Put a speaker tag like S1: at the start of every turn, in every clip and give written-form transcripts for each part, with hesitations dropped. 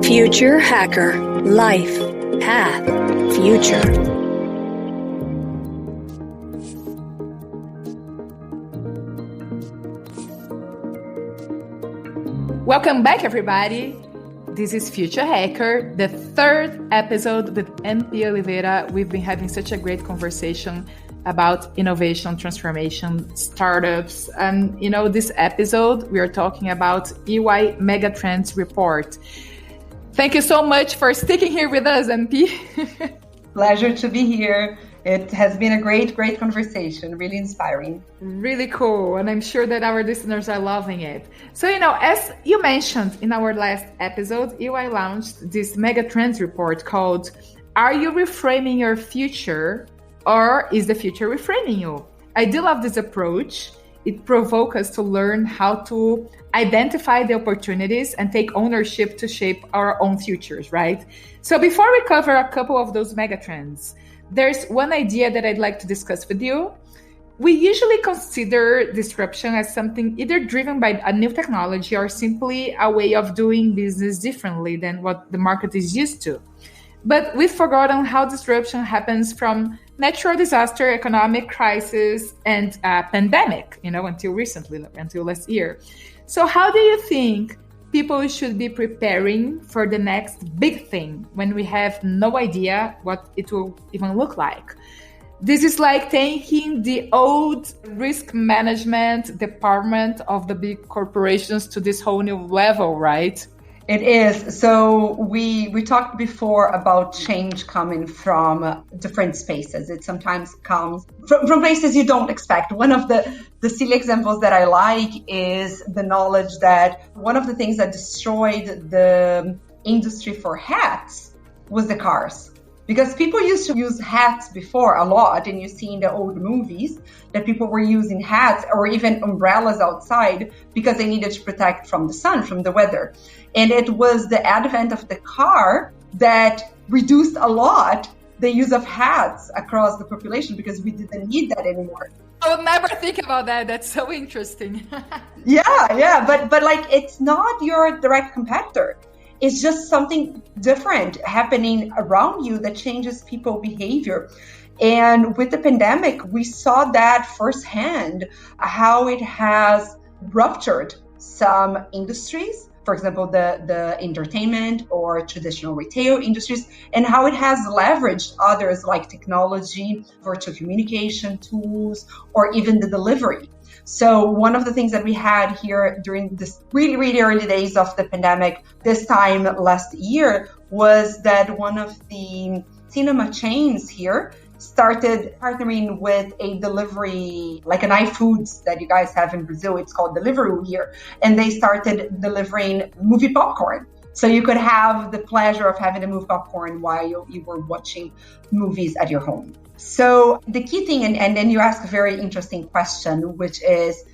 S1: Future Hacker Life Path Future.
S2: Welcome back, everybody. This is Future Hacker, the third episode with MP Oliveira. We've been having such a great conversation about innovation, transformation, startups. And, this episode, we are talking about EY Megatrends report. Thank you so much for sticking here with us, MP.
S3: Pleasure to be here. It has been a great conversation, really inspiring.
S2: Really cool. And I'm sure that our listeners are loving it. So, as you mentioned in our last episode, EY launched this Megatrends report called, Are You Reframing Your Future or Is the Future Reframing You? I do love this approach. It provokes us to learn how to identify the opportunities and take ownership to shape our own futures, right? So before we cover a couple of those megatrends, there's one idea that I'd like to discuss with you. We usually consider disruption as something either driven by a new technology or simply a way of doing business differently than what the market is used to. But we've forgotten how disruption happens from natural disaster, economic crisis, and pandemic, until recently, until last year. So how do you think people should be preparing for the next big thing when we have no idea what it will even look like? This is like taking the old risk management department of the big corporations to this whole new level, right?
S3: It is. So we talked before about change coming from different spaces. It sometimes comes from places you don't expect. One of the silly examples that I like is the knowledge that one of the things that destroyed the industry for hats was the cars. Because people used to use hats before a lot, and you see in the old movies that people were using hats or even umbrellas outside because they needed to protect from the sun, from the weather. And it was the advent of the car that reduced a lot the use of hats across the population because we didn't need that anymore.
S2: I would never think about that. That's so interesting.
S3: Yeah. But it's not your direct competitor. It's just something different happening around you that changes people's behavior. And with the pandemic, we saw that firsthand, how it has ruptured some industries, for example, the entertainment or traditional retail industries, and how it has leveraged others like technology, virtual communication tools, or even the delivery. So one of the things that we had here during this really, really early days of the pandemic, this time last year, was that one of the cinema chains here started partnering with a delivery, like an iFoods that you guys have in Brazil. It's called Deliveroo here. And they started delivering movie popcorn. So you could have the pleasure of having the movie popcorn while you were watching movies at your home. So the key thing, and then you ask a very interesting question, which is,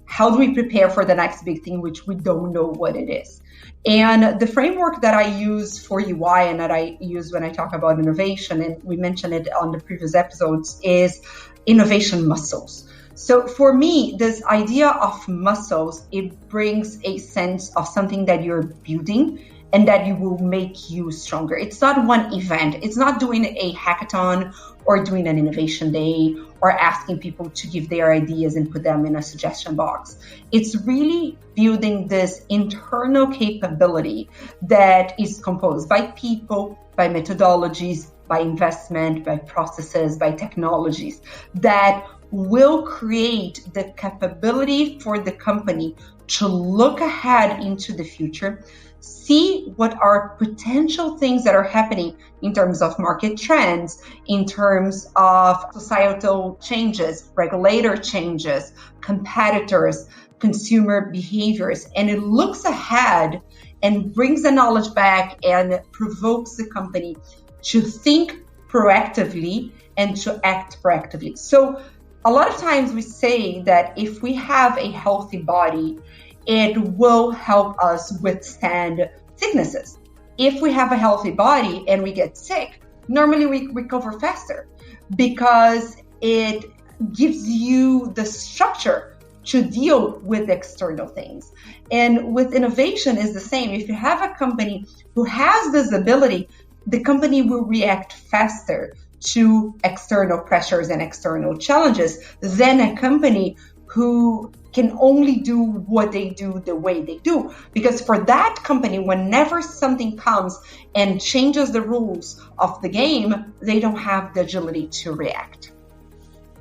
S3: how do we prepare for the next big thing, which we don't know what it is? And the framework that I use for UI and that I use when I talk about innovation, and we mentioned it on the previous episodes, is innovation muscles. So for me, this idea of muscles, it brings a sense of something that you're building and that you will make you stronger. It's not one event. It's not doing a hackathon or doing an innovation day or asking people to give their ideas and put them in a suggestion box. It's really building this internal capability that is composed by people, by methodologies, by investment, by processes, by technologies that will create the capability for the company to look ahead into the future, see what are potential things that are happening in terms of market trends, in terms of societal changes, regulator changes, competitors, consumer behaviors, and it looks ahead and brings the knowledge back and provokes the company to think proactively and to act proactively. So a lot of times we say that if we have a healthy body, it will help us withstand sicknesses. If we have a healthy body and we get sick, normally we recover faster because it gives you the structure to deal with external things. And with innovation is the same. If you have a company who has this ability, the company will react faster to external pressures and external challenges than a company who can only do what they do the way they do. Because for that company, whenever something comes and changes the rules of the game, they don't have the agility to react.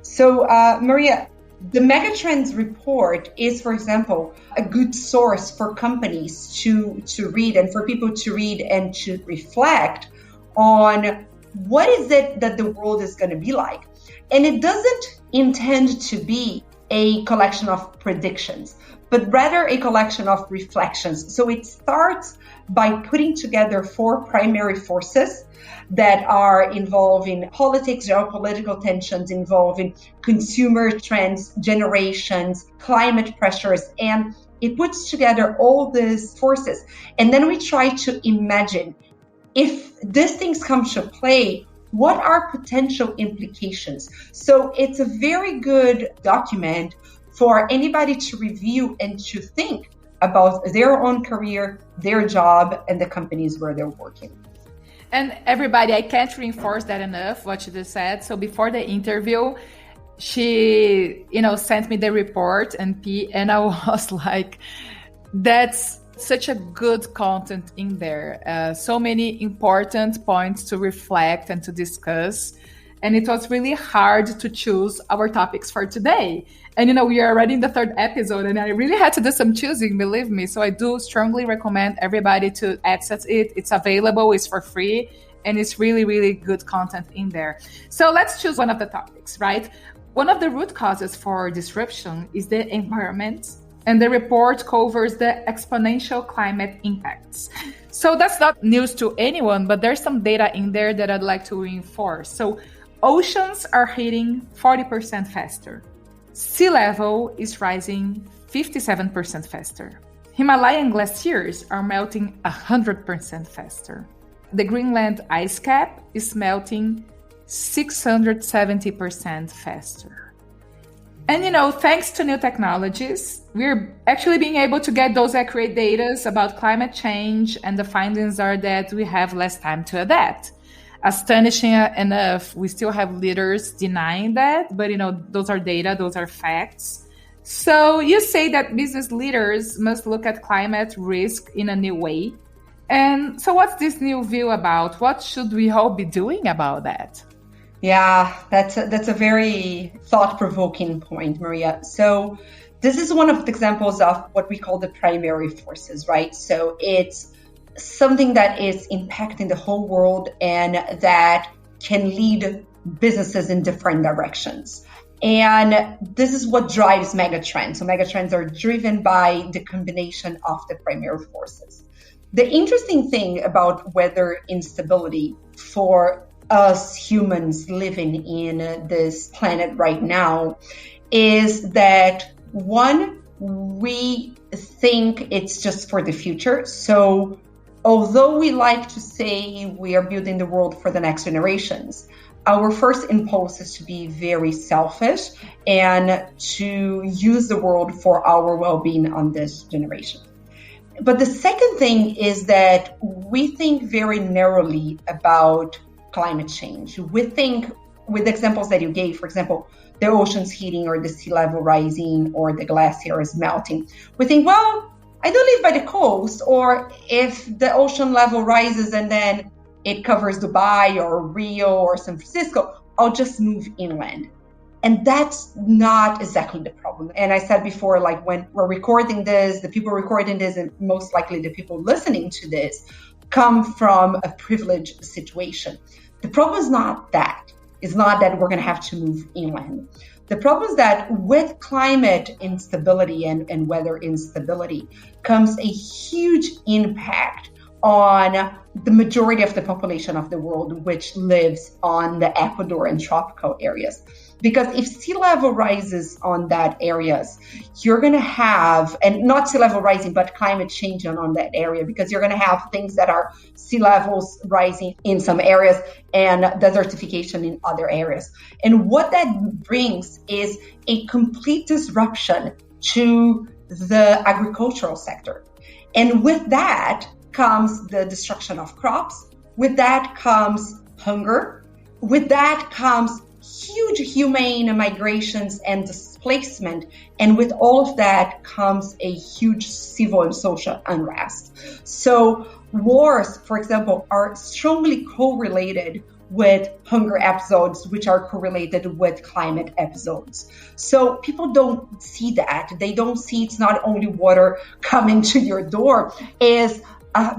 S3: So, Maria, the Megatrends report is, for example, a good source for companies to read and for people to read and to reflect on what is it that the world is going to be like. And it doesn't intend to be a collection of predictions, but rather a collection of reflections. So it starts by putting together 4 primary forces that are involving politics, geopolitical tensions, involving consumer trends, generations, climate pressures, and it puts together all these forces. And then we try to imagine if these things come to play, what are potential implications? So it's a very good document for anybody to review and to think about their own career, their job, and the companies where they're working.
S2: And everybody, I can't reinforce that enough, what you just said. So before the interview, she, sent me the report and I was like, that's such a good content in there. So many important points to reflect and to discuss. And it was really hard to choose our topics for today. And, we are already in the 3rd episode and I really had to do some choosing, believe me. So I do strongly recommend everybody to access it. It's available, it's for free, and it's really, really good content in there. So let's choose one of the topics, right? One of the root causes for disruption is the environment. And the report covers the exponential climate impacts. So that's not news to anyone, but there's some data in there that I'd like to reinforce. So oceans are heating 40% faster. Sea level is rising 57% faster. Himalayan glaciers are melting 100% faster. The Greenland ice cap is melting 670% faster. And, thanks to new technologies, we're actually being able to get those accurate data about climate change, and the findings are that we have less time to adapt. Astonishing enough, we still have leaders denying that, but, those are data, those are facts. So you say that business leaders must look at climate risk in a new way. And so what's this new view about? What should we all be doing about that?
S3: Yeah, that's a very thought-provoking point, Maria. So this is one of the examples of what we call the primary forces, right? So it's something that is impacting the whole world and that can lead businesses in different directions. And this is what drives megatrends. So megatrends are driven by the combination of the primary forces. The interesting thing about weather instability for us humans living in this planet right now is that, one, we think it's just for the future. So although we like to say we are building the world for the next generations, our first impulse is to be very selfish and to use the world for our well-being on this generation. But the second thing is that we think very narrowly about climate change. We think, with examples that you gave, for example, the oceans heating or the sea level rising or the glaciers melting, we think, well, I don't live by the coast, or if the ocean level rises and then it covers Dubai or Rio or San Francisco, I'll just move inland. And that's not exactly the problem. And I said before, like when we're recording this, the people recording this and most likely the people listening to this come from a privileged situation. The problem is not that. It's not that we're going to have to move inland. The problem is that with climate instability and weather instability comes a huge impact on the majority of the population of the world, which lives on the Ecuador and tropical areas. Because if sea level rises on that areas, you're going to have, and not sea level rising, but climate change on that area, because you're going to have things that are sea levels rising in some areas and desertification in other areas. And what that brings is a complete disruption to the agricultural sector. And with that comes the destruction of crops. With that comes hunger. With that comes huge humane migrations and displacement. And with all of that comes a huge civil and social unrest. So wars, for example, are strongly correlated with hunger episodes, which are correlated with climate episodes. So people don't see that. They don't see it's not only water coming to your door, is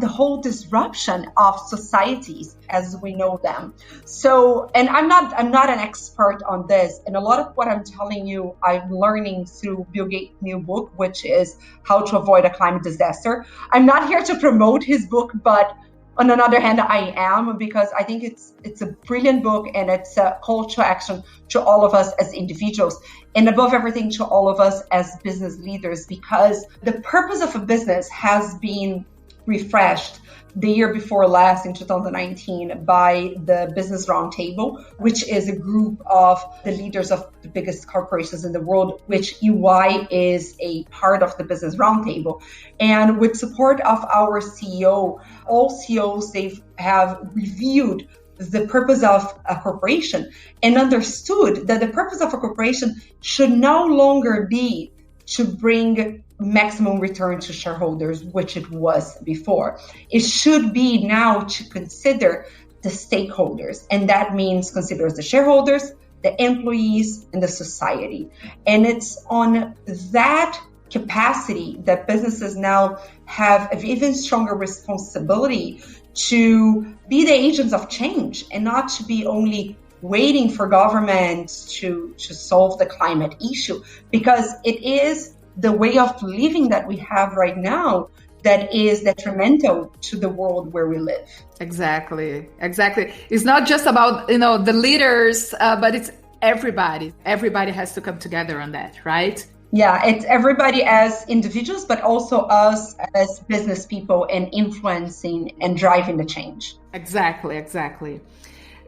S3: the whole disruption of societies as we know them. So, and I'm not an expert on this. And a lot of what I'm telling you, I'm learning through Bill Gates' new book, which is How to Avoid a Climate Disaster. I'm not here to promote his book, but on another hand, I am, because I think it's a brilliant book, and it's a call to action to all of us as individuals, and above everything to all of us as business leaders, because the purpose of a business has been refreshed the year before last in 2019 by the Business Roundtable, which is a group of the leaders of the biggest corporations in the world, which EY is a part of the Business Roundtable. And with support of our CEO, all CEOs, they have reviewed the purpose of a corporation and understood that the purpose of a corporation should no longer be to bring maximum return to shareholders, which it was before. It should be now to consider the stakeholders, and that means considers the shareholders, the employees, and the society. And it's on that capacity that businesses now have an even stronger responsibility to be the agents of change and not to be only waiting for governments to solve the climate issue, because it is the way of living that we have right now that is detrimental to the world where we live.
S2: Exactly. It's not just about, the leaders, but it's everybody. Everybody has to come together on that, right?
S3: Yeah, it's everybody as individuals, but also us as business people and influencing and driving the change.
S2: Exactly.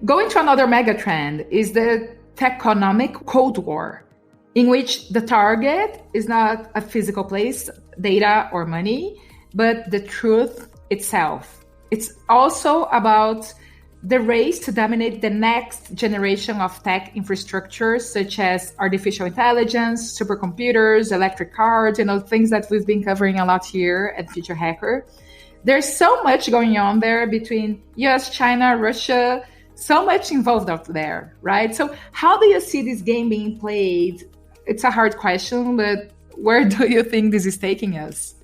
S2: Going to another megatrend is the techonomic Cold War, in which the target is not a physical place, data, or money, but the truth itself. It's also about the race to dominate the next generation of tech infrastructure, such as artificial intelligence, supercomputers, electric cars, things that we've been covering a lot here at Future Hacker. There's so much going on there between US, China, Russia, so much involved out there, right? So how do you see this game being played? It's a hard question, but where do you think this is taking us?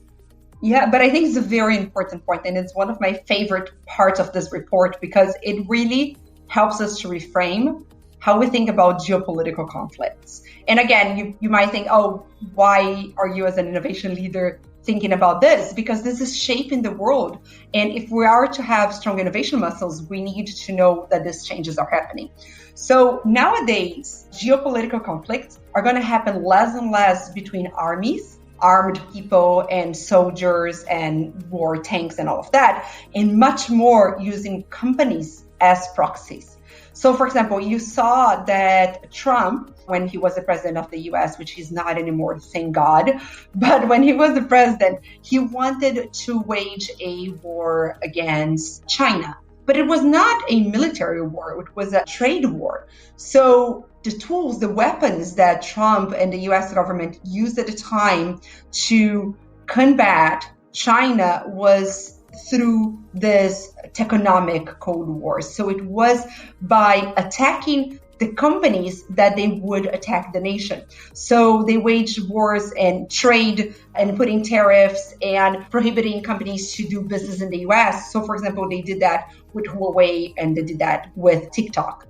S3: Yeah, but I think it's a very important point, and it's one of my favorite parts of this report, because it really helps us to reframe how we think about geopolitical conflicts. And again, you might think, oh, why are you as an innovation leader thinking about this? Because this is shaping the world. And if we are to have strong innovation muscles, we need to know that these changes are happening. So nowadays, geopolitical conflicts are going to happen less and less between armies, armed people and soldiers and war tanks and all of that, and much more using companies as proxies. So, for example, you saw that Trump, when he was the president of the US, which he's not anymore, thank God, but when he was the president, he wanted to wage a war against China. But it was not a military war, it was a trade war. So the tools, the weapons that Trump and the US government used at the time to combat China was through this economic Cold War. So it was by attacking the companies that they would attack the nation. So they waged wars and trade and putting tariffs and prohibiting companies to do business in the US. So for example, they did that with Huawei and they did that with TikTok.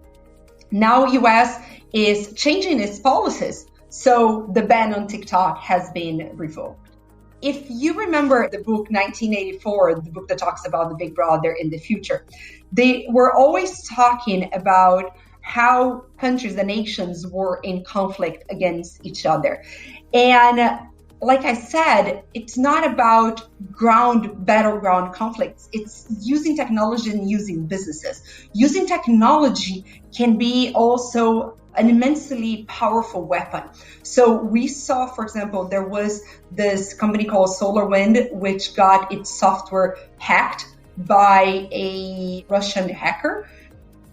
S3: Now US is changing its policies. So the ban on TikTok has been revoked. If you remember the book 1984, the book that talks about the Big Brother in the future, they were always talking about how countries, the nations, were in conflict against each other. And like I said, it's not about battleground conflicts. It's using technology and using businesses. Using technology can be also an immensely powerful weapon. So we saw, for example, there was this company called SolarWind, which got its software hacked by a Russian hacker.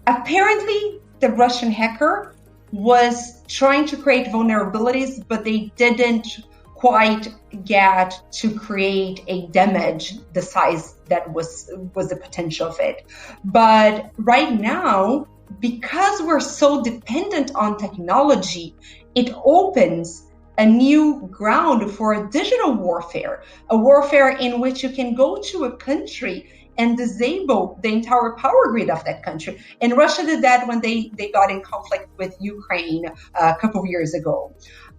S3: Apparently, the Russian hacker was trying to create vulnerabilities, but they didn't quite get to create a damage the size that was the potential of it. But right now, because we're so dependent on technology, it opens a new ground for a digital warfare, a warfare in which you can go to a country and disable the entire power grid of that country. And Russia did that when they got in conflict with Ukraine a couple of years ago.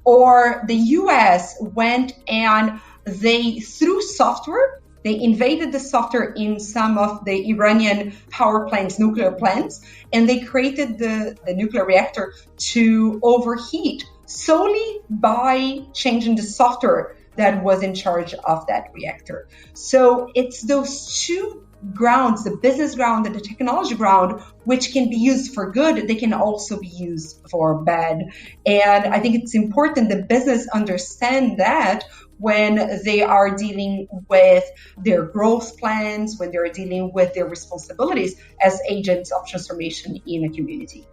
S3: Or the US went and they, through software, they invaded the software in some of the Iranian power plants, nuclear plants, and they created the nuclear reactor to overheat solely by changing the software that was in charge of that reactor. So it's those two grounds, the business ground and the technology ground, which can be used for good, they can also be used for bad. And I think it's important that business understand that when they are dealing with their growth plans, when they're dealing with their responsibilities as agents of transformation in a community.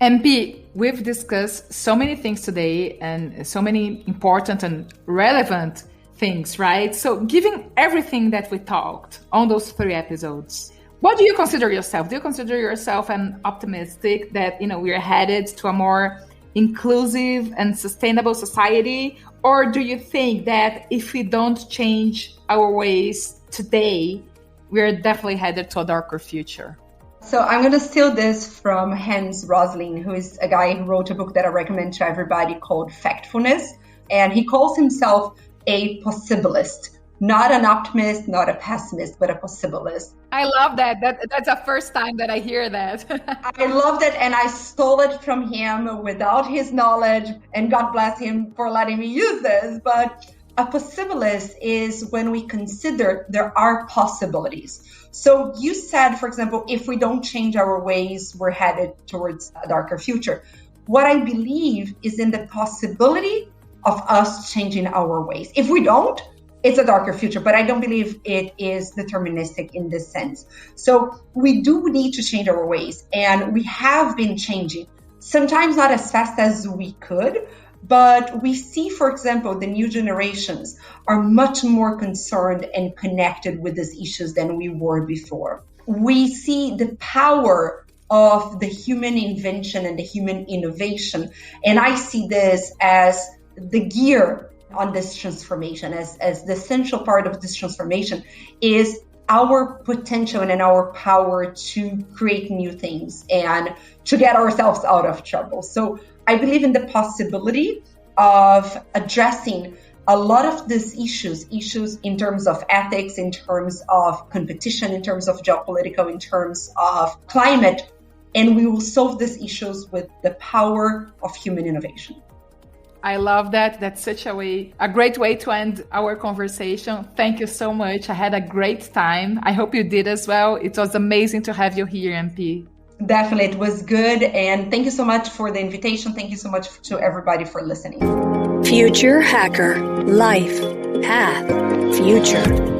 S2: MP, we've discussed so many things today and so many important and relevant things, right? So given everything that we talked on those 3 episodes, what do you consider yourself? Do you consider yourself an optimistic that, we're headed to a more inclusive and sustainable society? Or do you think that if we don't change our ways today, we're definitely headed to a darker future?
S3: So I'm going to steal this from Hans Rosling, who is a guy who wrote a book that I recommend to everybody called Factfulness. And he calls himself a possibilist, not an optimist, not a pessimist, but a possibilist.
S2: I love that. That's the first time that I hear that.
S3: I love that, and I stole it from him without his knowledge, and God bless him for letting me use this. But a possibilist is when we consider there are possibilities. So you said, for example, if we don't change our ways, we're headed towards a darker future. What I believe is in the possibility of us changing our ways. If we don't, it's a darker future, but I don't believe it is deterministic in this sense. So we do need to change our ways, and we have been changing, sometimes not as fast as we could, but we see, for example, the new generations are much more concerned and connected with these issues than we were before. We see the power of the human invention and the human innovation, and I see this as the gear on this transformation, as the essential part of this transformation is our potential and our power to create new things and to get ourselves out of trouble. So I believe in the possibility of addressing a lot of these issues in terms of ethics, in terms of competition, in terms of geopolitical, in terms of climate, and we will solve these issues with the power of human innovation.
S2: I love that. That's such a great way to end our conversation. Thank you so much. I had a great time. I hope you did as well. It was amazing to have you here, MP.
S3: Definitely. It was good. And thank you so much for the invitation. Thank you so much to everybody for listening.
S1: Future Hacker. Life. Path. Future.